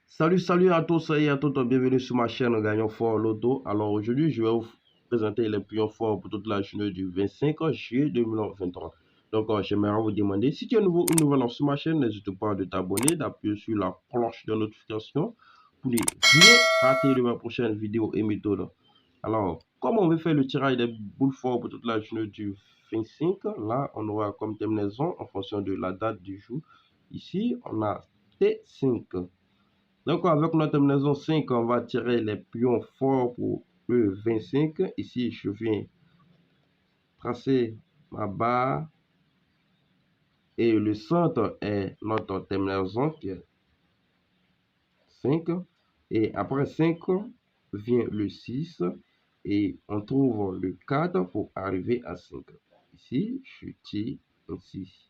Salut à tous et à toutes, bienvenue sur ma chaîne Gagnons Fort Loto. Alors aujourd'hui, je vais vous présenter les pions forts pour toute la journée du 25 juillet 2023. Donc j'aimerais vous demander, si tu es nouveau ou nouvelle sur ma chaîne, n'hésite pas de t'abonner, d'appuyer sur la cloche de notification pour ne rien rater de ma prochaine vidéo et méthode. Alors, comme on veut faire le tirage des boules forts pour toute la journée du 25, là, on aura comme terminaison en fonction de la date du jour. Ici, on a T5. Donc, avec notre terminaison 5, on va tirer les pions forts pour le 25. Ici, je viens tracer ma barre et le centre est notre terminaison qui est 5. Et après 5, vient le 6 et on trouve le 4 pour arriver à 5. Ici, je tire ainsi.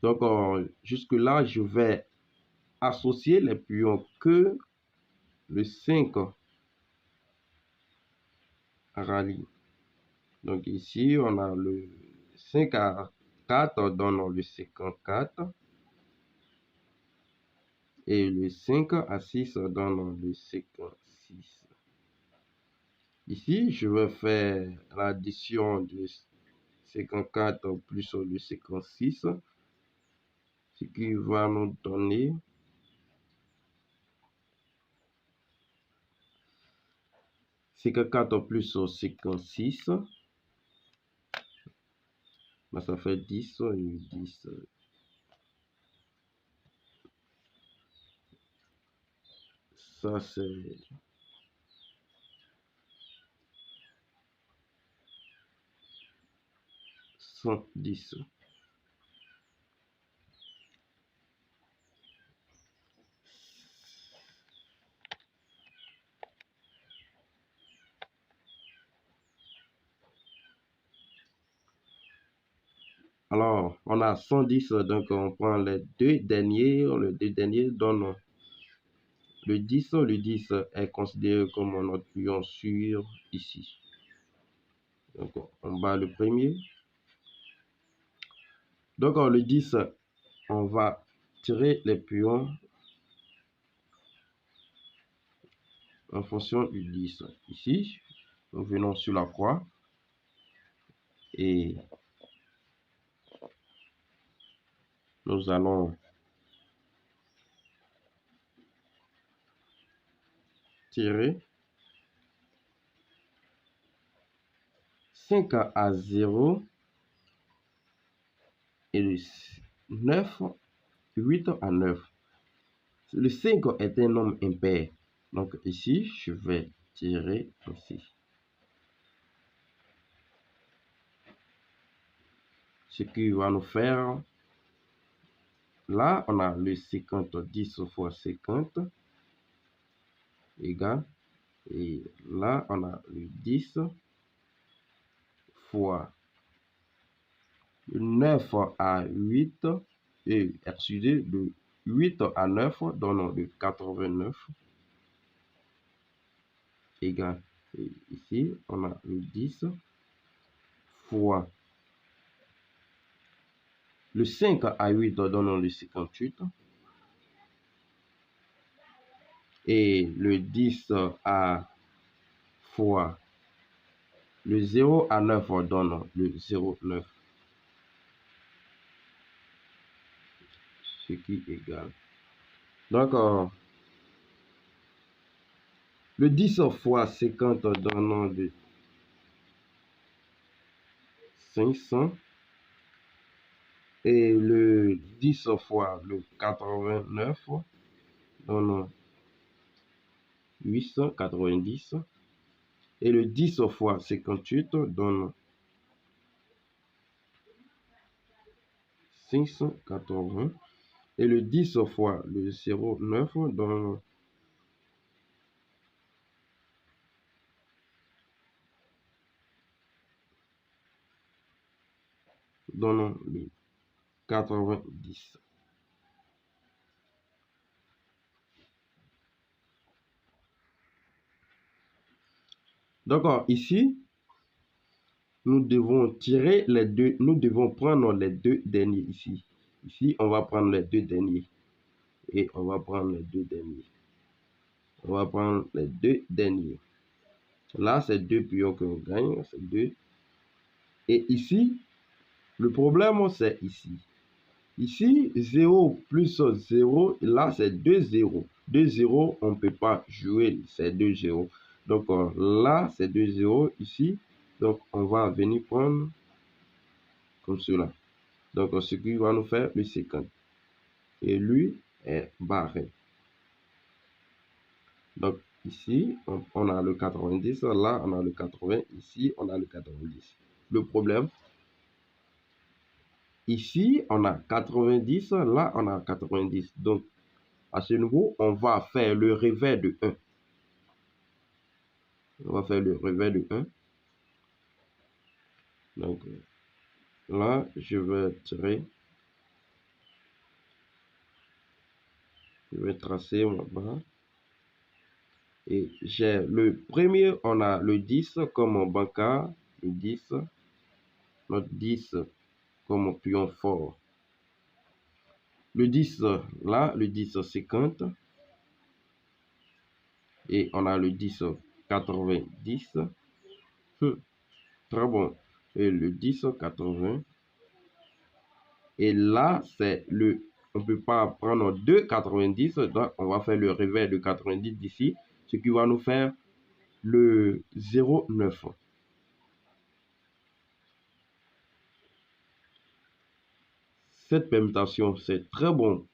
Donc, jusque là, je vais associer les pions que le 5 rallie. Donc ici, on a le 5 à 4 donnant le 54 et le 5 à 6 donnant le 56. Ici, je vais faire l'addition de 54 plus le 56, ce qui va nous donner 54 plus 56. Ça fait 10 et 10. Ça, c'est 110. Alors, on a 110, donc on prend les deux derniers. Les deux derniers donnent le 10. Le 10 est considéré comme notre pion sûr ici. Donc, on bat le premier. Donc, le 10, on va tirer les pions en fonction du 10. Ici, nous venons sur la croix et nous allons tirer 5 à 0 et le 9, 8 à 9. Le 5 est un nombre impair. Donc ici, je vais tirer ici. Ce qui va nous faire, là, on a le 50, 10 fois 50 égale, et là, on a le 10 fois le 9 à 8, et excusez, de 8 à 9, donnant le 89 égale, et ici, on a le 10 fois le 5 à 8, donnant le 58, et le 10 à fois le 0 à 9 donne le 0,9, ce qui est égal. Donc, le 10 fois 50 donne le 500. Et le 10 fois le 89 donne 890. Et le 10 fois 58 donne 580. Et le 10 fois le 0,9 donne le 90. Donc, ici, nous devons tirer les deux, nous devons prendre les deux derniers ici. Ici, on va prendre les deux derniers. et on va prendre les deux derniers. On va prendre les deux derniers. Là, c'est 2 pions qu'on gagne, c'est 2. Et ici, le problème, c'est ici. Ici, 0 plus 0, là, c'est 2 0. 2 0, on ne peut pas jouer, c'est 2 0. Donc là, c'est 2 0 ici. Donc, on va venir prendre comme cela. Donc, ce qui va nous faire le 50. Et lui est barré. Donc, ici, on a le 90. Là, on a le 80. Ici, on a le 90. Le problème, ici, on a 90. Là, on a 90. Donc, à ce niveau, on va faire le revers de 1. On va faire le revers de 1. Donc, là, je vais tirer. Je vais tracer ma barre. Et j'ai le premier, on a le 10 comme banca. Le 10. Notre 10 comme pion fort. Le 10, là, le 10, 50. Et on a le 10, 90. Très bon. Et le 10, 80. Et là, c'est le... On ne peut pas prendre 2, 90. Donc, on va faire le revers de 90 d'ici. Ce qui va nous faire le 0, 9. Cette permutation, c'est très bon.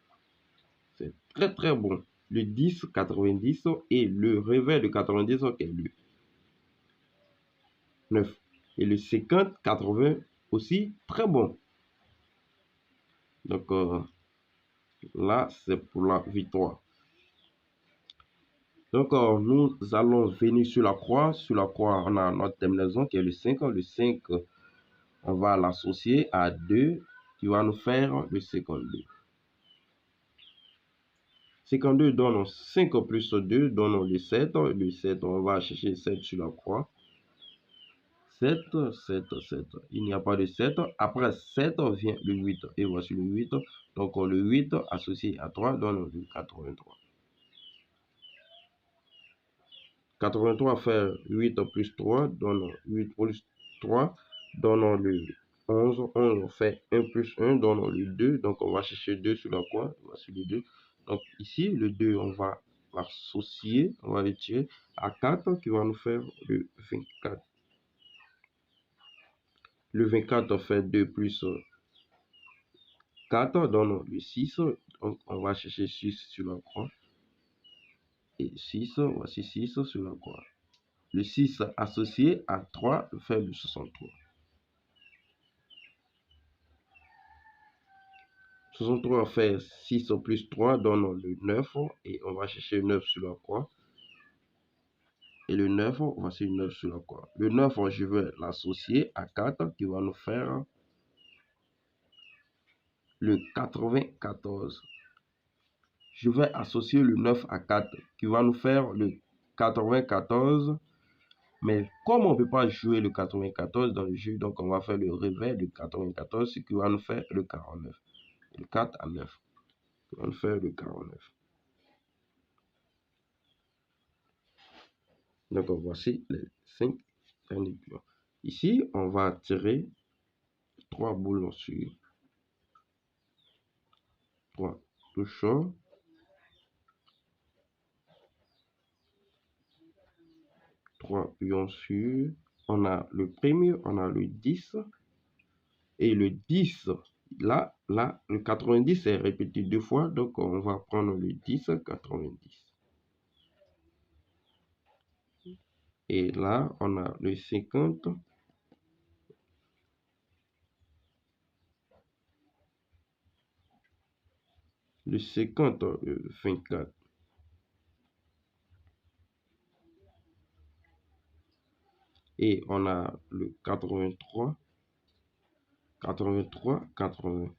C'est très, très bon. Le 10, 90 et le revers de 90 qui est le 9. Et le 50, 80 aussi, très bon. Donc là, c'est pour la victoire. Donc nous allons venir sur la croix. Sur la croix, on a notre terminaison qui est le 5. Le 5, on va l'associer à 2 qui va nous faire le 52. 52 donne 5 plus 2 donne le 7. Le 7, on va chercher 7 sur la croix. 7, 7, 7. Il n'y a pas de 7. Après 7 vient le 8. Et voici le 8. Donc le 8 associé à 3 donne le 83. 83 fait 8 plus 3 donne 8 plus 3 donne le 11. 11 fait 1 plus 1 donne le 2. Donc on va chercher 2 sur la croix. Voici le 2. Donc ici, le 2, on va l'associer. On va le tirer à 4 qui va nous faire le 24. Le 24 fait 2 plus 4 donne le 6. Donc on va chercher 6 sur la croix. Et 6, voici 6 sur la croix. Le 6 associé à 3 fait le 63. 63 fait 6 plus 3 donne le 9. Et on va chercher 9 sur la croix. Et le 9, voici le 9 sur la croix. Le 9, je vais l'associer à 4 qui va nous faire le 94. Je vais associer le 9 à 4 qui va nous faire le 94. Mais comme on ne peut pas jouer le 94 dans le jeu, donc on va faire le revers du 94, ce qui va nous faire le 49. Le 4 à 9. On va nous faire le 49. Donc voici les 5 derniers pions. Ici, on va tirer 3 boules sur 3 touches. Trois pions sur. On a le premier, on a le 10. Et le 10, là, le 90 est répété 2 fois. Donc, on va prendre le 10, 90. Et là, on a le 50. Le 50, 24. Et on a le 83. 83, 80.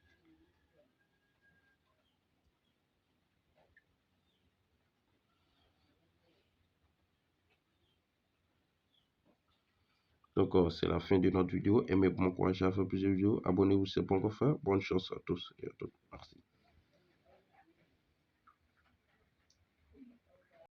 Donc, c'est la fin de notre vidéo. Aimez, bon courage à faire plusieurs vidéos. Abonnez-vous si ce n'est pas encore fait. Bonne chance à tous et à toutes. Merci.